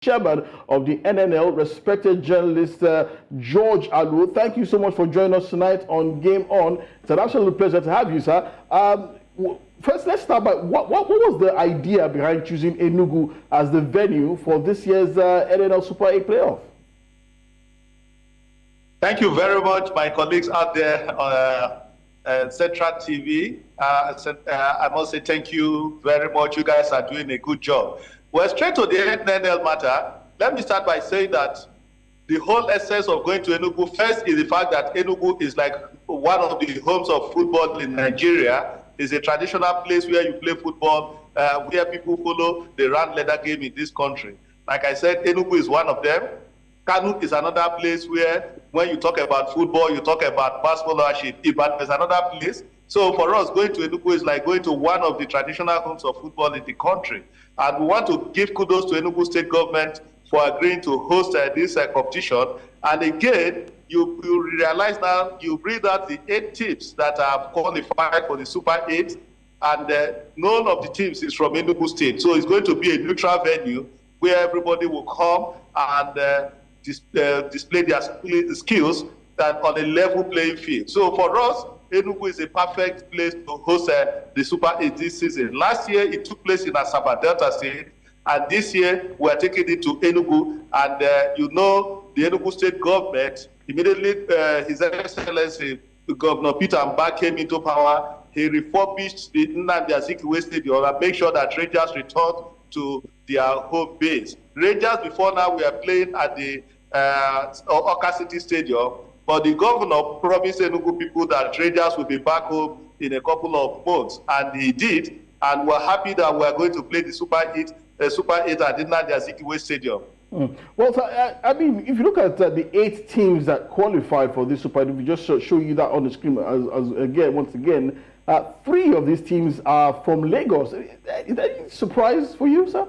chairman of the NNL, respected journalist George Alu. Thank you so much for joining us tonight on Game On. It's an absolute pleasure to have you, sir. First, let's start by what was the idea behind choosing Enugu as the venue for this year's NNL Super 8 playoff? Thank you very much, my colleagues out there on Central TV. I must say thank you very much. You guys are doing a good job. Well, straight to the NNL matter, let me start by saying that the whole essence of going to Enugu first is the fact that Enugu is like one of the homes of football in Nigeria. It's a traditional place where you play football, where people follow the round leather game in this country. Like I said, Enugu is one of them. Kanu is another place where when you talk about football, you talk about basketball ownership. But there's another place. So for us, going to Enugu is like going to one of the traditional homes of football in the country. And we want to give kudos to Enugu State government for agreeing to host this competition. And again, you realize now, you read out the 8 teams that have qualified for the Super 8, and none of the teams is from Enugu State. So it's going to be a neutral venue where everybody will come and display their skills on a level playing field. So for us, Enugu is a perfect place to host the Super 8 this season. Last year, it took place in Asaba, Delta State, and this year, we are taking it to Enugu. And the Enugu State government, immediately His Excellency Governor Peter Mbah came into power. He refurbished the Nnamdi Azikiwe Stadium and made sure that Rangers returned to their home base. Rangers, before now, we are playing at the Oka City Stadium. But the governor promised Enugu people that Rangers will be back home in a couple of months, and he did. And we're happy that we're going to play the Super 8 at the Nnamdi Azikiwe Stadium. Well, so, I mean, if you look at the 8 teams that qualified for this Super 8, we just show you that on the screen once again. 3 of these teams are from Lagos. Is that any surprise for you, sir?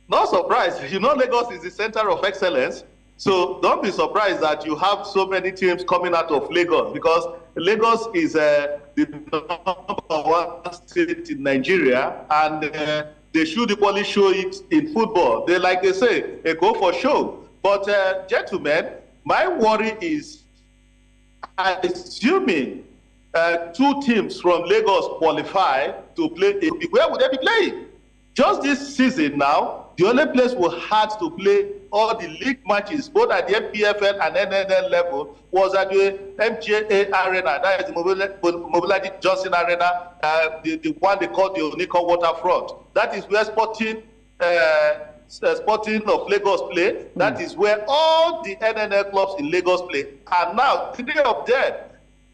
No surprise. You know, Lagos is the center of excellence. So don't be surprised that you have so many teams coming out of Lagos, because Lagos is the #1 state in Nigeria, and they should equally show it in football. They say, a go for show. But gentlemen, my worry is, assuming 2 teams from Lagos qualify to play, where would they be playing? Just this season now, the only place we had to play all the league matches, both at the MPFL and NNL level, was at the MJA Arena, that is the Mobility Johnson Arena, the one they call the Onikon Waterfront. That is where Sporting of Lagos play. That is where all the NNL clubs in Lagos play. And now, 3 of them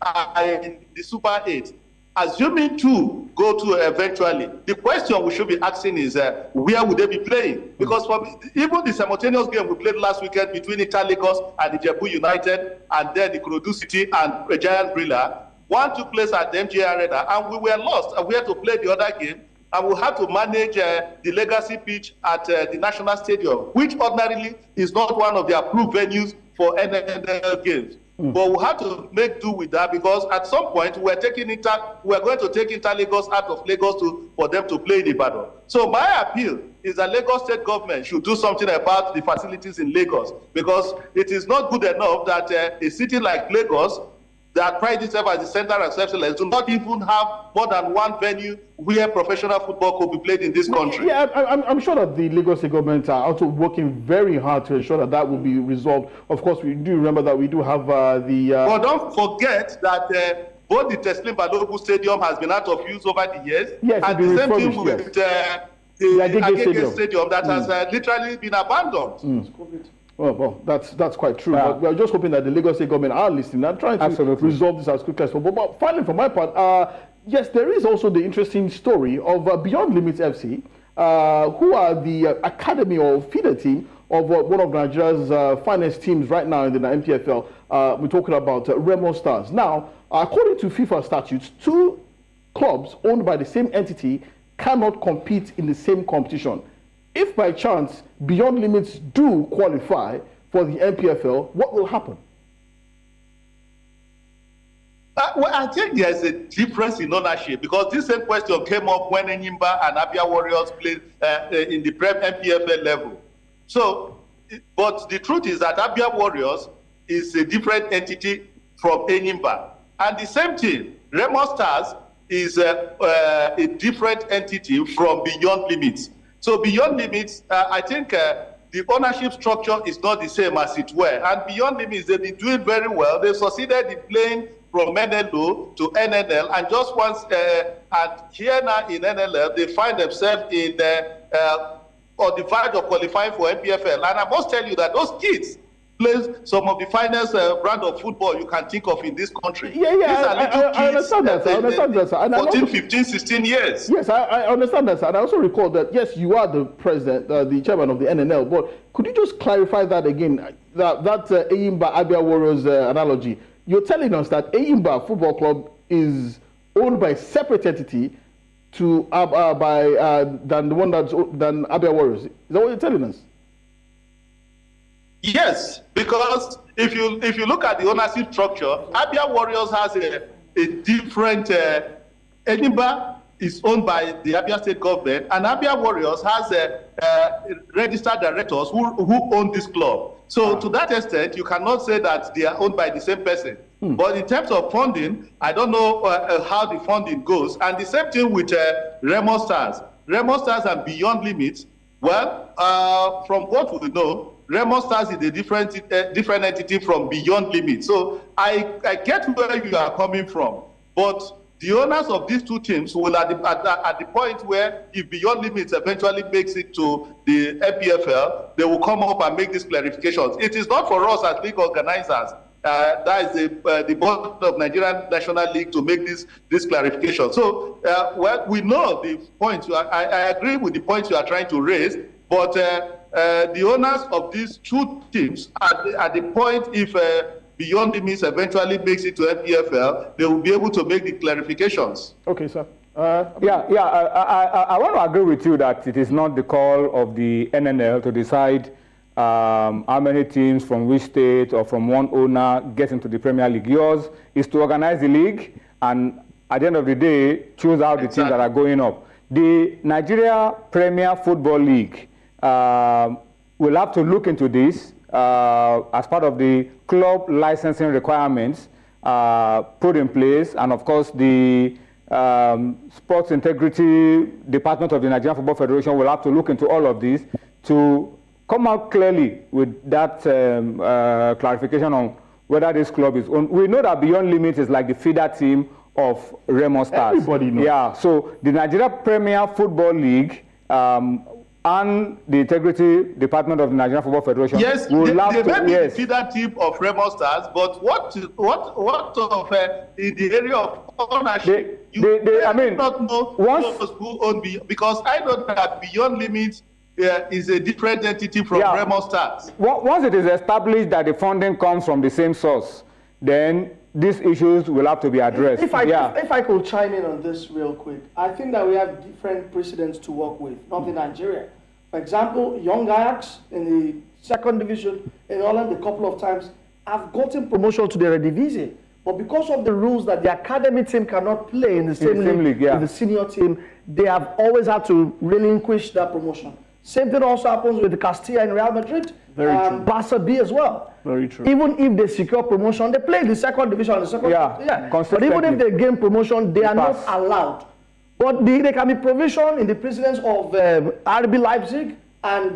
are in the Super 8. Assuming 2 go to eventually, the question we should be asking is where would they be playing? Because even the simultaneous game we played last weekend between Lagos and Ijebu United, and then the Ikorodu City and Giant Brilla, one took place at the MJ Arena, and we were lost, and we had to play the other game, and we had to manage the legacy pitch at the National Stadium, which ordinarily is not one of the approved venues for NNL games. But we have to make do with that, because at some point we're going to take Inter-Lagos out of Lagos for them to play in Ibadan. So my appeal is that Lagos State government should do something about the facilities in Lagos, because it is not good enough that a city like Lagos, that prides itself as the center of excellence, do not even have more than 1 venue where professional football could be played in this country. Yeah, I'm sure that the Lagos State government are also working very hard to ensure that will be resolved. Of course, we do remember that we do have the... But don't forget that both the Teslim Balogun Stadium has been out of use over the years. Yes, and the same thing with the Agege Stadium that has literally been abandoned. Well, that's quite true. Yeah. But we're just hoping that the Lagos State government are listening and trying to resolve this as quickly as possible. But finally, for my part, yes, there is also the interesting story of Beyond Limits FC, who are the academy or feeder team of one of Nigeria's finest teams right now in the MPFL. We're talking about Remo Stars. Now, according to FIFA statutes, 2 clubs owned by the same entity cannot compete in the same competition. If by chance Beyond Limits do qualify for the MPFL, what will happen? Well, I think there's a difference in ownership because this same question came up when Enyimba and Abia Warriors played in the MPFL level. So, but the truth is that Abia Warriors is a different entity from Enyimba. And the same thing, Remo Stars is a different entity from Beyond Limits. So Beyond Limits, I think the ownership structure is not the same as it were. And Beyond Limits, they've been doing very well. They succeeded in playing from NNL to NNL, and just once, and here now in NNL, they find themselves in on the verge of qualifying for MPFL. And I must tell you that those kids play some of the finest brand of football you can think of in this country. Yeah, I understand that, sir. I understand that, sir. 14, 15, 16 years. Yes, I understand that, sir. And I also recall that, yes, you are the president, the chairman of the NNL, but could you just clarify that again, that Enyimba Abia Warriors analogy? You're telling us that Enyimba Football Club is owned by a separate entity to than the one than Abia Warriors. Is that what you're telling us? Yes, because if you look at the ownership structure, Abia Warriors has a different. Enyimba is owned by the Abia State government, and Abia Warriors has registered directors who own this club. So to that extent, you cannot say that they are owned by the same person. But in terms of funding, I don't know how the funding goes. And the same thing with Remo Stars. Remo Stars and Beyond Limits. Well, from what we know, Remo Stars is a different entity from Beyond Limits. So I get where you are coming from. But the owners of these two teams will at the point where if Beyond Limits eventually makes it to the MPFL, they will come up and make these clarifications. It is not for us as league organizers. That is the board of Nigerian National League to make this clarification. So, well, we know the points. I agree with the points you are trying to raise, but the owners of these two teams at the point if Beyond Limits eventually makes it to MPFL, they will be able to make the clarifications. Okay, sir. I want to agree with you that it is not the call of the NNL to decide how many teams from which state or from one owner get into the Premier League. Yours is to organize the league and at the end of the day, choose out the teams that are going up. The Nigeria Premier Football League will have to look into this as part of the club licensing requirements put in place, and of course the Sports Integrity Department of the Nigerian Football Federation will have to look into all of this to come out clearly with that clarification on whether this club is owned. We know that Beyond Limits is like the feeder team of Remo Stars. Everybody knows. Yeah, so the Nigeria Premier Football League and the Integrity Department of the Nigerian Football Federation. Yes, they may be the feeder team of Remo Stars, but what of in the area of ownership? I mean, not know who own because I know that Beyond Limits is a different entity from Remo Stars. Once it is established that the funding comes from the same source, then these issues will have to be addressed. If I could chime in on this real quick, I think that we have different precedents to work with, not in Nigeria. For example, Young Ajax in the second division in Holland a couple of times have gotten promotion to the Eredivisie. But because of the rules that the academy team cannot play in the same league with the senior team, they have always had to relinquish that promotion. Same thing also happens with the Castilla and Real Madrid, Barca B as well. Very true. Even if they secure promotion, they play in the second division. But even if they gain promotion, they are not allowed. But there can be provision in the precedence of RB Leipzig and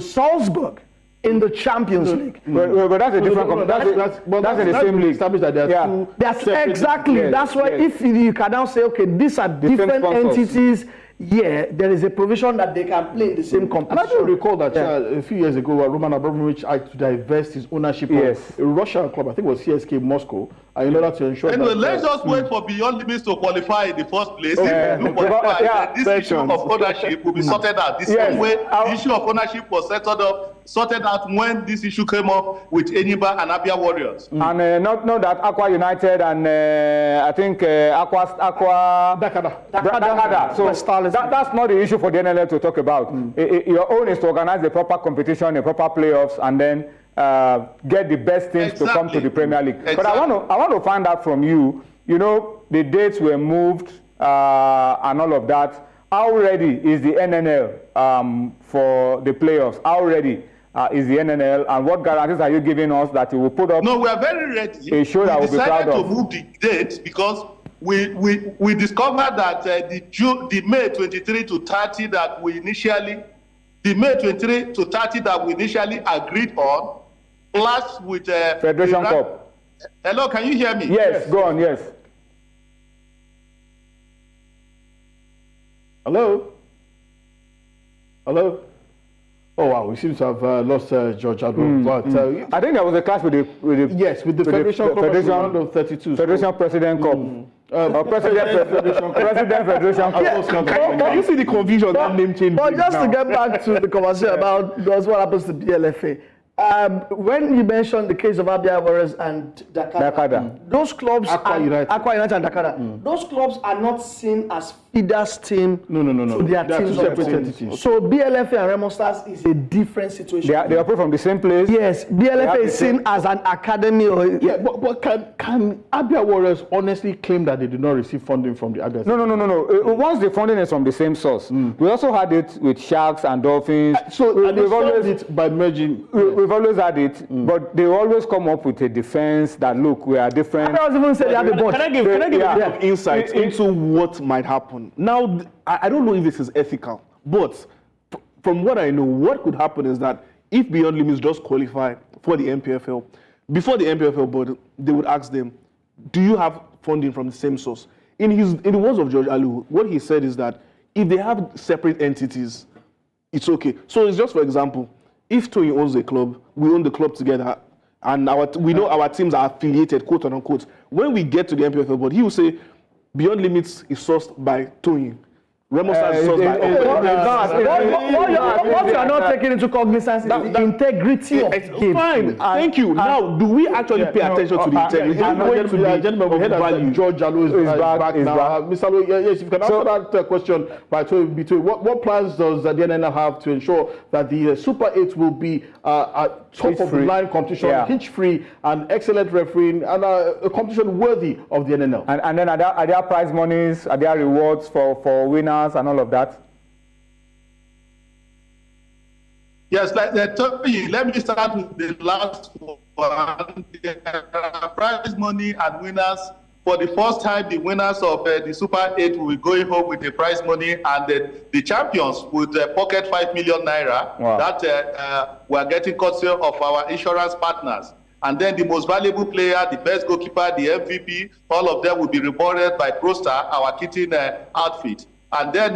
Salzburg in the Champions League. But that's a different. That's in the same league. Established that there are two exactly. Yes, that's why if you can now say, okay, these are different entities. Yeah, there is a provision that they can play in the same competition. And I do recall that a few years ago, Roman Abramovich had to divest his ownership of a Russian club, I think it was CSK Moscow, in order to ensure anyway, let's just wait for Beyond Limits to qualify in the first place. If we do qualify, this issue of ownership will be sorted out. The same way the issue of ownership was sorted out when this issue came up with Enyimba and Abia Warriors. And not that Aqua United and I think Aqua Dakada. So that's not the issue for the NNL to talk about. Your own is to organize the proper competition, the proper playoffs, and then get the best teams to come to the Premier League. Exactly. But I want to find out from you, you know, the dates were moved and all of that. How ready is the NNL for the playoffs? How ready is the NNL, and what guarantees are you giving us that you will put up? No, we are very ready. A show that will be proud of. We decided to move the dates because we discovered that the May 23 to 30 that we initially, agreed on, plus with Federation Cup. Hello, can you hear me? Yes, go on. Yes. Hello? Hello? Oh wow, we seem to have lost George Adwo. But I think there was a clash with the Federation Cup round of 32. Federation President Cup. President Federation Cup. Can you see the confusion that name change? But just to get back to the conversation about what happens to BLFA, when you mentioned the case of Abia Warriors and Dakar, those clubs, Aqua United and Dakar, those clubs are not seen as feeders team. No. So they are two separate entities. So BLFA and Remo Stars is a different situation. They operate from the same place. Yes, BLFA is seen as an academy. But can Abia Warriors honestly claim that they did not receive funding from the Abia? No. Once the funding is from the same source, we also had it with Sharks and Dolphins. We've always it by merging. We've always had it, but they always come up with a defense that look, we are different. I was even say they have a bunch. Can I give a bit of insight into what might happen? Now, I don't know if this is ethical, but from what I know, what could happen is that if Beyond Limits just qualify for the MPFL, before the MPFL board, they would ask them, do you have funding from the same source? In the words of George Alu, what he said is that if they have separate entities, it's okay. So it's just, for example, if Tony owns a club, we own the club together, and we know our teams are affiliated, quote unquote. When we get to the MPFL board, he will say, Beyond Limits is sourced by Tony. Remo Stars is sourced by... What you are not taking into cognizance is the integrity of the game. Fine, thank you. Now, do we actually pay attention to the integrity? Gentlemen, we heard that George Alu is back now. Mr. Alu, yes, if you can answer that question between what plans does the NNL have to ensure that the Super 8 will be a top-of-the-line competition, hitch-free, and excellent refereeing, and a competition worthy of the NNL? And then are there prize monies, are there rewards for winners and all of that? Yes, let me start with the last one. There are prize money and winners. For the first time, the winners of the Super 8 will be going home with the prize money, and the champions with pocket 5 million naira. Wow. That we are getting courtesy of our insurance partners. And then the most valuable player, the best goalkeeper, the MVP, all of them will be rewarded by ProStar, our kitten outfit. And then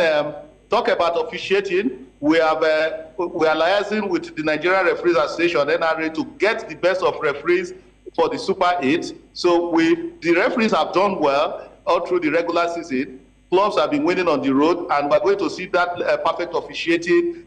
talk about officiating. We are liaising with the Nigerian Referees Association, NRA, to get the best of referees for the Super 8. So the referees have done well all through the regular season. Clubs have been winning on the road, and we're going to see that perfect officiating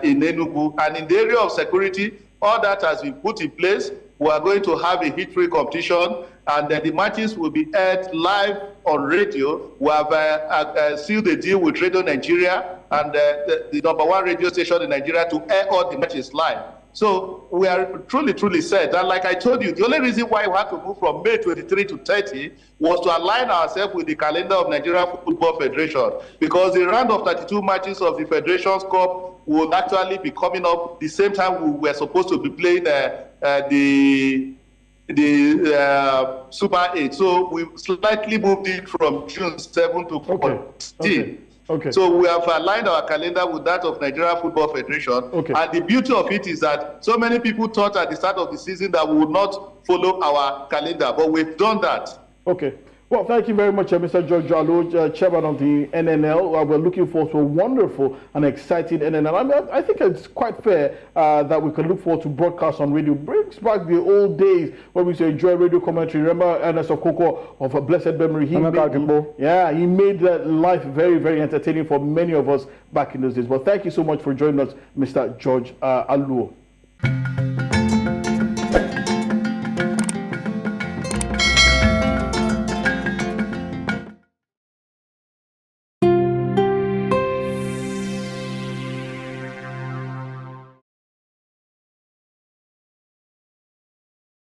in Enugu. And in the area of security, all that has been put in place. We are going to have a hit-free competition, and the matches will be aired live on radio. We have sealed a deal with Radio Nigeria and the #1 radio station in Nigeria to air all the matches live. So we are truly set. And like I told you, the only reason why we had to move from May 23 to 30 was to align ourselves with the calendar of Nigeria Football Federation, because the round of 32 matches of the Federations Cup will actually be coming up the same time we were supposed to be playing the Super 8. So we slightly moved it from June 7 to 14. Okay. So we have aligned our calendar with that of Nigeria Football Federation. Okay. And the beauty of it is that so many people thought at the start of the season that we would not follow our calendar, but we've done that. Okay. Well, thank you very much, Mr. George Alu, chairman of the NNL. We're looking forward to a wonderful and exciting NNL. I think it's quite fair that we can look forward to broadcast on radio. Brings back the old days when we used to enjoy radio commentary. Remember Ernest Okoko of a blessed memory? He made life very, very entertaining for many of us back in those days. Well, thank you so much for joining us, Mr. George Alu.